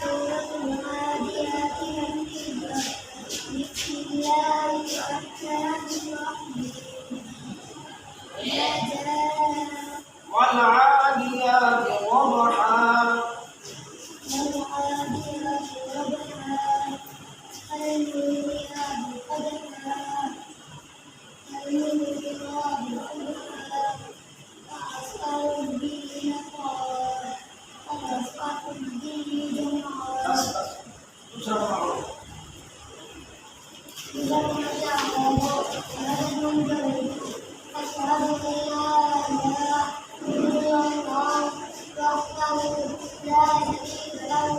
سورة العاديات مكية. بسم الله الرحمن الرحيم. والعاديات ضبحا والعاديات ضبحا فالموريات قدحا فالموريات قدحا فأصحاب به نقعا فأصحاب به جمعا. إذا أشهد أن لا إله إلا الله وحده لا شريك له